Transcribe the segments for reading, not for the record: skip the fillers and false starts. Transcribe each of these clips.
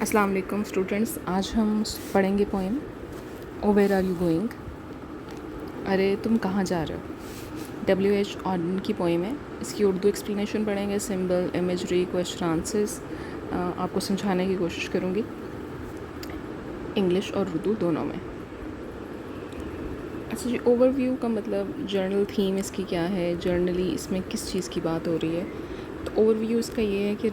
अस्सलाम वालेकुम स्टूडेंट्स, आज हम पढ़ेंगे poem O where are you going. अरे तुम कहाँ जा रहे हो। W.H. ऑर्डन की पोएम है। इसकी उर्दू एक्सप्लेनेशन पढ़ेंगे, सिंबल, इमेजरी, क्वेश्चन आंसर्स आपको समझाने की कोशिश करूँगी, इंग्लिश और उर्दू दोनों में। अच्छा जी, ओवरव्यू का मतलब जर्नल थीम इसकी क्या है, जर्नली इसमें किस चीज़ की बात हो रही है। तो ओवरव्यू इसका ये है कि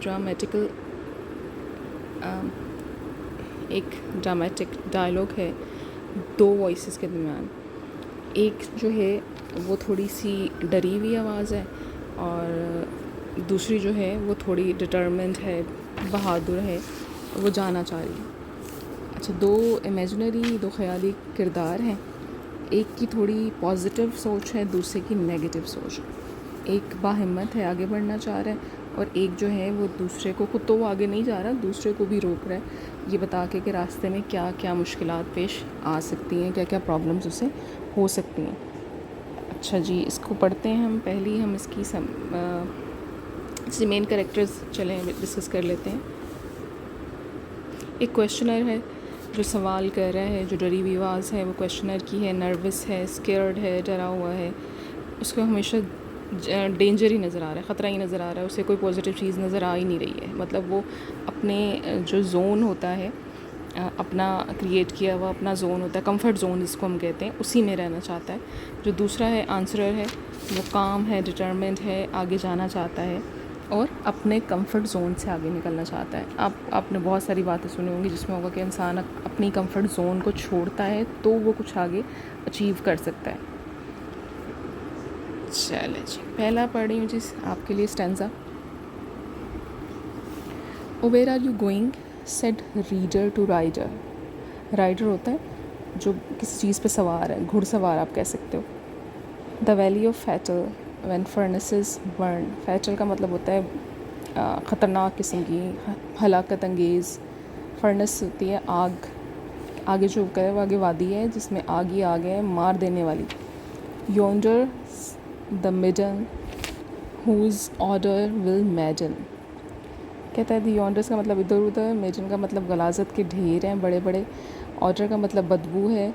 एक ड्रामेटिक डायलॉग है दो वॉइसेस के दरमियान। एक जो है वो थोड़ी सी डरी हुई आवाज़ है और दूसरी जो है वो थोड़ी डिटर्मिन्ड है, बहादुर है, वो जाना चाह रही है। अच्छा, दो इमेजिनरी, दो ख़याली किरदार हैं। एक की थोड़ी पॉजिटिव सोच है, दूसरे की नेगेटिव सोच। एक बाहिम्मत है, आगे बढ़ना चाह रहा है, और एक जो है वो दूसरे को, खुद तो वो आगे नहीं जा रहा, दूसरे को भी रोक रहा है, ये बता के कि रास्ते में क्या क्या मुश्किलात पेश आ सकती हैं, क्या क्या प्रॉब्लम्स उसे हो सकती हैं। अच्छा जी, इसको पढ़ते हैं हम। पहले हम इसके मेन कैरेक्टर्स चलें डिस्कस कर लेते हैं। एक क्वेश्चनर है जो सवाल कर रहा है, जो डरी हुई आवाज़ है वो क्वेश्चनर की है, नर्वस है, स्केयर्ड है, डरा हुआ है। उसको हमेशा डेंजर ही नज़र आ रहा है, ख़तरा ही नज़र आ रहा है, उसे कोई पॉजिटिव चीज़ नज़र आ ही नहीं रही है। मतलब वो अपने जो जोन होता है, अपना क्रिएट किया हुआ अपना जोन होता है, कंफर्ट जोन जिसको हम कहते हैं, उसी में रहना चाहता है। जो दूसरा है आंसरर है, वो काम है, डिटर्मिन्ड है, आगे जाना चाहता है और अपने कंफर्ट जोन से आगे निकलना चाहता है। आपने बहुत सारी बातें सुनी होंगी जिसमें होगा कि इंसान अपनी कंफर्ट जोन को छोड़ता है तो वो कुछ आगे अचीव कर सकता है। चले जी, पहला पढ़ रही हूँ जी आपके लिए stanza. O where are you going said reader to rider. Rider होता है जो किसी चीज़ पे सवार है, घुड़सवार आप कह सकते हो। The valley of fatal when furnaces burn. Fatal का मतलब होता है ख़तरनाक किस्म की, हलाकत अंगेज़। फर्नेस होती है आग, आगे जो है वो आगे वादी है जिसमें आग ही आग है, मार देने वाली। Yonder the maiden whose order will madden. कहता है दी यॉन्डर्स का मतलब इधर उधर, मेजन का मतलब गलाजत के ढेर हैं बड़े बड़े, ऑर्डर का मतलब बदबू है,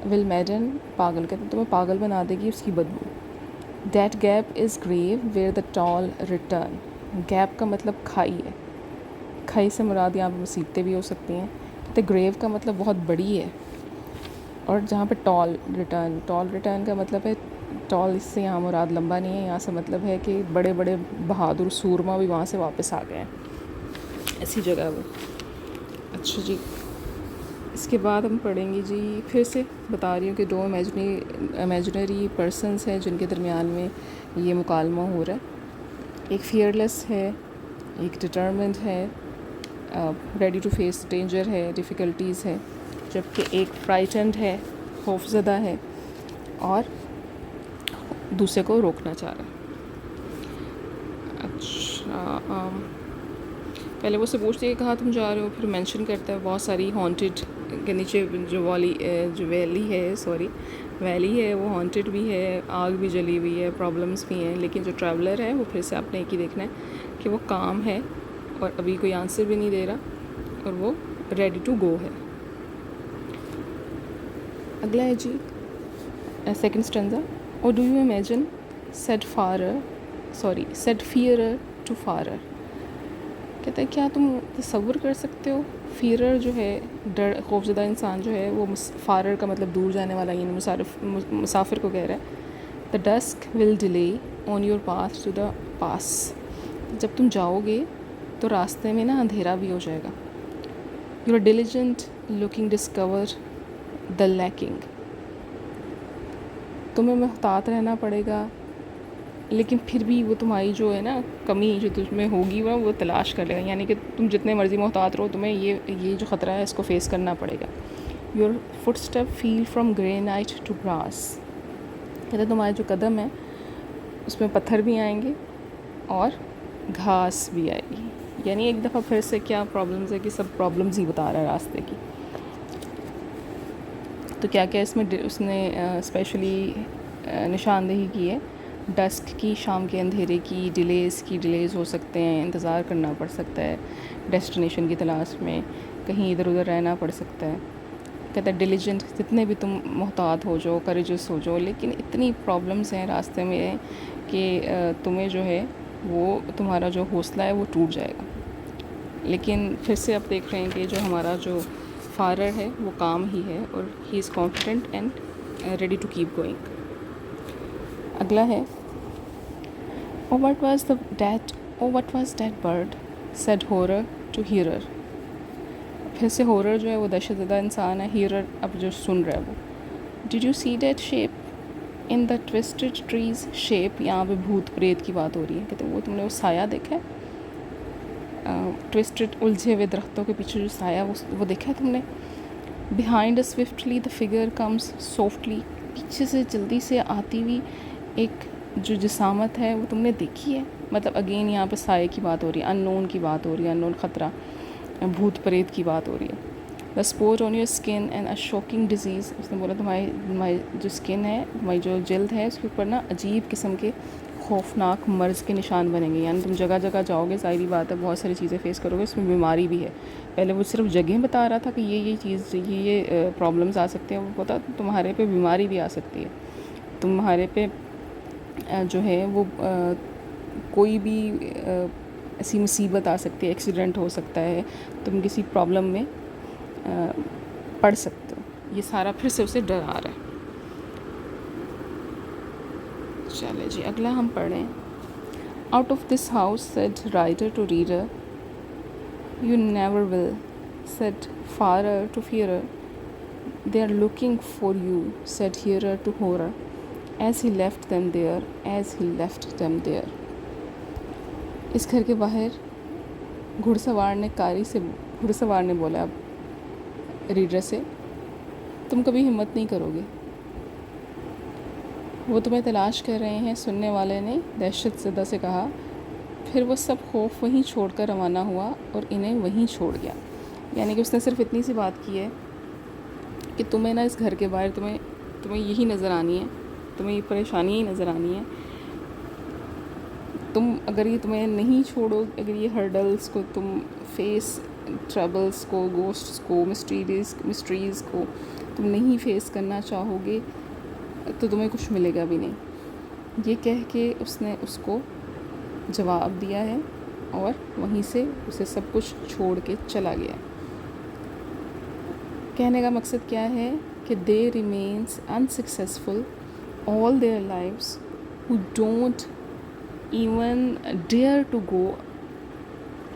विल मैडन पागल, कहते हैं तुम्हें पागल बना देगी उसकी बदबू। That gap is grave where the tall return. Gap का मतलब खाई है, खाई से मुराद यहाँ पर मुसीबतें भी हो सकती हैं। तो ग्रेव का मतलब बहुत बड़ी है, और जहाँ पे टॉल रिटर्न का मतलब है, टॉल इससे यहाँ मुराद लंबा नहीं है, यहाँ से मतलब है कि बड़े बड़े बहादुर सूरमा भी वहाँ से वापस आ गए हैं, ऐसी जगह वो। अच्छा जी, इसके बाद हम पढ़ेंगे जी, फिर से बता रही हूँ कि दो इमेजिनरी पर्सनस हैं जिनके दरमियान में ये मुकालमा हो रहा है। एक फियरलेस है, एक डिटर्मिन्ड है, रेडी टू फेस डेंजर है, डिफ़िकल्टीज़ है, जबकि एक फ्राइटेंड है, खौफज़दा है और दूसरे को रोकना चाह रहा है। अच्छा, पहले वो उससे पूछती है कहाँ तुम जा रहे हो, फिर मेंशन करता है बहुत सारी हॉन्टेड के नीचे जो वैली है वो हॉन्टेड भी है, आग भी जली हुई है, प्रॉब्लम्स भी हैं। लेकिन जो ट्रैवलर है वो फिर से आपने एक ही देखना है कि वो काम है और अभी कोई आंसर भी नहीं दे रहा और वो रेडी टू गो है। अगला है जी सेकंड स्टैंजा। और do you imagine said fearer to farer. कहता है क्या तुम तसव्वुर कर सकते हो, फियरर जो है डर खौफज़दा इंसान जो है, वो फारर का मतलब दूर जाने वाला, यानी मुसाफिर को कह रहा है। The dusk will delay on your path to the pass. जब तुम जाओगे तो रास्ते में ना अंधेरा भी हो जाएगा। You are diligent looking discover the lacking. तुम्हें मुहतात रहना पड़ेगा, लेकिन फिर भी वो तुम्हारी जो है ना कमी जो तुम्हें होगी वो तलाश कर लेगा। यानी कि तुम जितने मर्ज़ी मुहतात रहो, तुम्हें ये जो ख़तरा है इसको फेस करना पड़ेगा। Your foot step feel from granite to grass. कहते हैं तुम्हारे जो कदम है उसमें पत्थर भी आएंगे और घास भी आएगी। यानी एक दफ़ा फिर से क्या प्रॉब्लम्स है कि सब प्रॉब्लम्स ही बता रहा है रास्ते की। तो क्या क्या इसमें उसने स्पेशली निशानदेही की है। डस्क की, शाम के अंधेरे की, डिलेज़ हो सकते हैं, इंतज़ार करना पड़ सकता है, डेस्टिनेशन की तलाश में कहीं इधर उधर रहना पड़ सकता है। कहता है डिलिजेंट, जितने भी तुम मोहतात हो जाओ, करेजस हो जाओ, लेकिन इतनी प्रॉब्लम्स हैं रास्ते में कि तुम्हें जो है वो तुम्हारा जो हौसला है वो टूट जाएगा। लेकिन फिर से आप देख रहे हैं कि जो हमारा जो फादर है वो काम ही है और he is confident and ready to keep going. अगला है O what was that bird said horror to hearer. फिर से हॉरर जो है वो दहशतज़दा इंसान है, हियरर अब जो सुन रहा है वो। Did you see that shape in the twisted trees. Shape, यहाँ पे भूत प्रेत की बात हो रही है। कहते वो तुमने वो साया देखा है, ट्विस्टेड उलझे हुए दरख्तों के पीछे जो साया वो देखा है तुमने। Behind swiftly the figure comes softly. पीछे से जल्दी से आती हुई एक जो जिसामत है वो तुमने देखी है। मतलब अगेन यहाँ पे साये की बात हो रही है, अननोन की बात हो रही है, अननोन ख़तरा, भूत प्रेत की बात हो रही है। The spot on your skin and a shocking disease. उसने बोला तुम्हारी जो स्किन है, तुम्हारी जो जल्द है, उसके ऊपर ना अजीब किस्म के खौफनाक मर्ज़ के निशान बनेंगे। यानी तुम जगह जगह जाओगे, ज़ाहिरी बात है बहुत सारी चीज़ें फेस करोगे, उसमें बीमारी भी है। पहले वो सिर्फ जगह बता रहा था कि ये चीज़ ये प्रॉब्लम्स आ सकते हैं, वो पता तुम्हारे पे बीमारी भी आ सकती है। तुम्हारे पे जो है वो कोई भी ऐसी मुसीबत आ सकती है, एक्सीडेंट हो सकता है, तुम किसी प्रॉब्लम में पढ़ सकते हो। ये सारा फिर से उसे डरा रहा है। चले जी अगला हम पढ़ें। Out of this house said writer to reader, you never will said farer to fearer, they are looking for you said hearer to horror, as he left them there. इस घर के बाहर घुड़सवार ने बोला अब रीडर से, तुम कभी हिम्मत नहीं करोगे, वो तुम्हें तलाश कर रहे हैं। सुनने वाले ने दहशत ज़दा से कहा। फिर वो सब खौफ वहीं छोड़कर रवाना हुआ और इन्हें वहीं छोड़ गया। यानी कि उसने सिर्फ इतनी सी बात की है कि तुम्हें ना इस घर के बाहर तुम्हें यही नज़र आनी है, तुम्हें ये परेशानी ही नज़र आनी है। तुम अगर ये तुम्हें नहीं छोड़ो, अगर ये हर्डल्स को तुम फेस, ट्रबल्स को, गोस्ट्स को, मिस्ट्रीज़ को तुम नहीं फेस करना चाहोगे तो तुम्हें कुछ मिलेगा भी नहीं। ये कह के उसने उसको जवाब दिया है और वहीं से उसे सब कुछ छोड़ के चला गया। कहने का मकसद क्या है कि they remains unsuccessful all their lives who don't even dare to go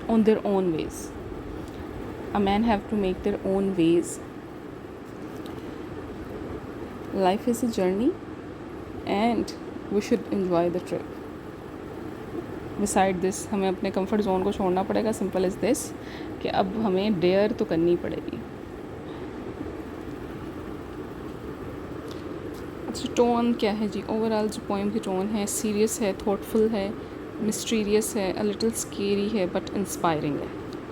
on their own ways. A man have to make their own ways. Life is a journey and we should enjoy the trip. Beside this, हमें अपने comfort zone को छोड़ना पड़ेगा। Simple as this कि अब हमें dare तो करनी पड़ेगी। अच्छा, टोन क्या है जी? ओवरऑल जो पोएम की टोन है, सीरियस है, थॉटफुल है, मिस्टीरियस है, अ लिटिल स्केरी है, बट इंस्पायरिंग है।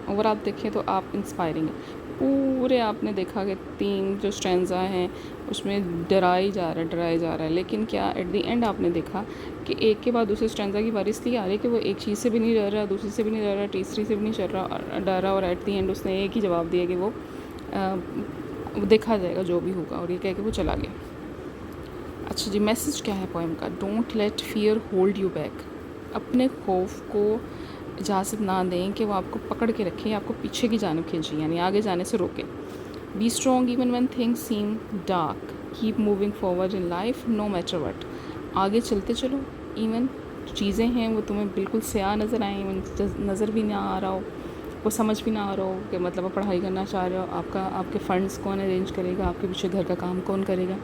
ओवरऑल देखें तो आप इंस्पायरिंग है। पूरे आपने देखा कि 3 जो स्ट्रैंजा हैं उसमें डराया जा रहा है, लेकिन क्या एट द एंड आपने देखा कि एक के बाद दूसरे स्ट्रैंजा की बारी इसलिए आ रही है कि वो एक चीज़ से भी नहीं डर रहा, दूसरी से भी नहीं डर रहा, तीसरी से भी नहीं डर रहा, और एट द एंड उसने एक ही जवाब दिया कि वो देखा जाएगा जो भी होगा, और ये कह के वो चला गया। अच्छा जी, मैसेज क्या है पोएम का? Don't let fear hold you back. अपने खौफ को इजाज़त ना दें कि वो आपको पकड़ के रखे, आपको पीछे की जानिब खींचे, यानी आगे जाने से रोके। Be strong even when things seem dark, keep moving forward in life no matter what. आगे चलते चलो, इवन चीज़ें हैं वो तुम्हें बिल्कुल स्याह नज़र आएँ, नज़र भी ना आ रहा हो, वो समझ भी ना आ रहा हो कि मतलब आप पढ़ाई करना चाह रहे हो, आपके फ़ंड्स कौन अरेंज करेगा, आपके पीछे घर का काम कौन करेगा,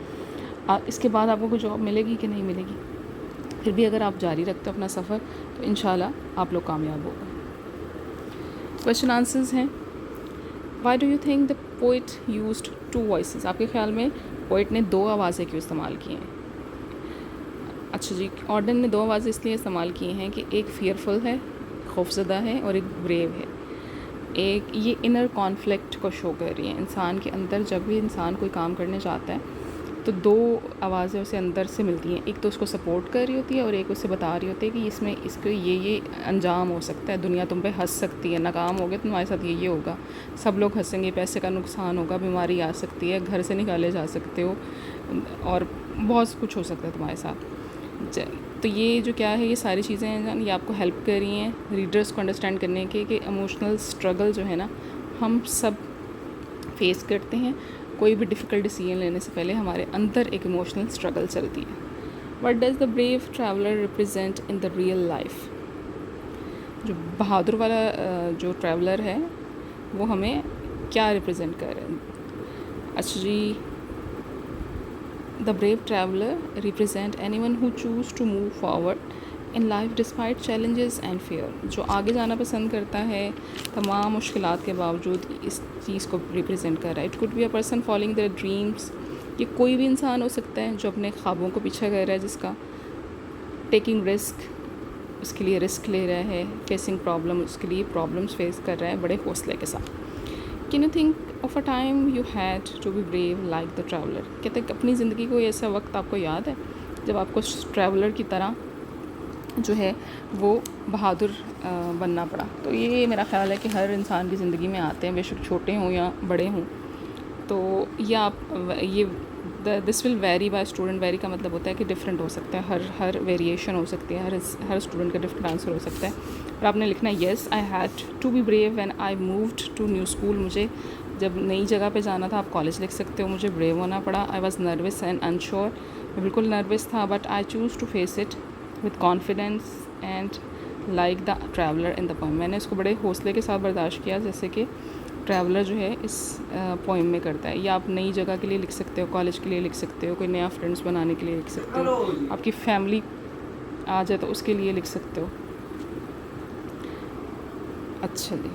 इसके बाद आपको कोई जॉब मिलेगी कि नहीं मिलेगी। फिर भी अगर आप जारी रखते हो अपना सफ़र तो इंशाल्लाह आप लोग कामयाब होगा। क्वेश्चन आंसर्स हैं। Why do you think the poet used 2 voices? आपके ख्याल में पोइट ने 2 आवाज़ें क्यों इस्तेमाल की हैं? अच्छा जी, ऑर्डन ने 2 आवाज़ें इसलिए इस्तेमाल की हैं कि एक फियरफुल है, खौफज़दा है, और एक ब्रेव है। एक ये इनर कॉन्फ्लिक्ट को शो कर रही है इंसान के अंदर। जब भी इंसान कोई काम करने जाता है तो दो आवाज़ें उसे अंदर से मिलती हैं, एक तो उसको सपोर्ट कर रही होती है और एक उसे बता रही होती है कि इसमें इसको ये अंजाम हो सकता है, दुनिया तुम पे हंस सकती है, नाकाम हो गए तुम्हारे साथ ये होगा, सब लोग हंसेंगे, पैसे का नुकसान होगा, बीमारी आ सकती है, घर से निकाले जा सकते हो और बहुत कुछ हो सकता है तुम्हारे साथ। तो ये जो क्या है, ये सारी चीज़ें हैं ये आपको हेल्प कर रही हैं रीडर्स को अंडरस्टैंड करने के कि इमोशनल स्ट्रगल जो है ना हम सब फेस करते हैं। कोई भी डिफ़िकल्ट डिसीजन लेने से पहले हमारे अंदर एक इमोशनल स्ट्रगल चलती है। What does the brave traveller represent in the real life? जो बहादुर वाला जो ट्रैवलर है वो हमें क्या रिप्रेजेंट कर रहा है? अच्छा जी, the brave traveller represent anyone who choose to move forward in life despite challenges and fear. जो आगे जाना पसंद करता है तमाम मुश्किलात के बावजूद, इस चीज़ को रिप्रेजेंट कर रहा है। It could be a person following their dreams, ये कोई भी इंसान हो सकता है जो अपने ख्वाबों को पीछा कर रहा है, जिसका टेकिंग रिस्क, उसके लिए रिस्क ले रहा है, फेसिंग प्रॉब्लम, उसके लिए प्रॉब्लम्स फेस कर रहा है बड़े हौसले के साथ। Can you think of a time you had to be brave like the traveller? कहते हैं अपनी ज़िंदगी को ऐसा वक्त आपको याद है जब आपको ट्रैवलर की तरह जो है वो बहादुर बनना पड़ा? तो ये मेरा ख़्याल है कि हर इंसान की ज़िंदगी में आते हैं, बेशक छोटे हों या बड़े हों। तो ये ये this will vary by student. Vary का मतलब होता है कि डिफरेंट हो सकता है, हर वेरिएशन हो सकती है, हर स्टूडेंट का डिफरेंट आंसर हो सकता है। और आपने लिखना है yes I had to be brave when I moved to new school. मुझे जब नई जगह पे जाना था, आप कॉलेज लिख सकते हो, मुझे ब्रेव होना पड़ा। I was nervous and unsure, मैं बिल्कुल नर्वस था, but I choose to face it with confidence and like the traveller in the poem. मैंने इसको बड़े हौसले के साथ बर्दाश्त किया, जैसे कि ट्रैवलर जो है इस पोएम में करता है। या आप नई जगह के लिए लिख सकते हो, कॉलेज के लिए लिख सकते हो, कोई नया फ्रेंड्स बनाने के लिए लिख सकते हो, आपकी फैमिली आ जाए तो उसके लिए लिख सकते हो। अच्छा जी।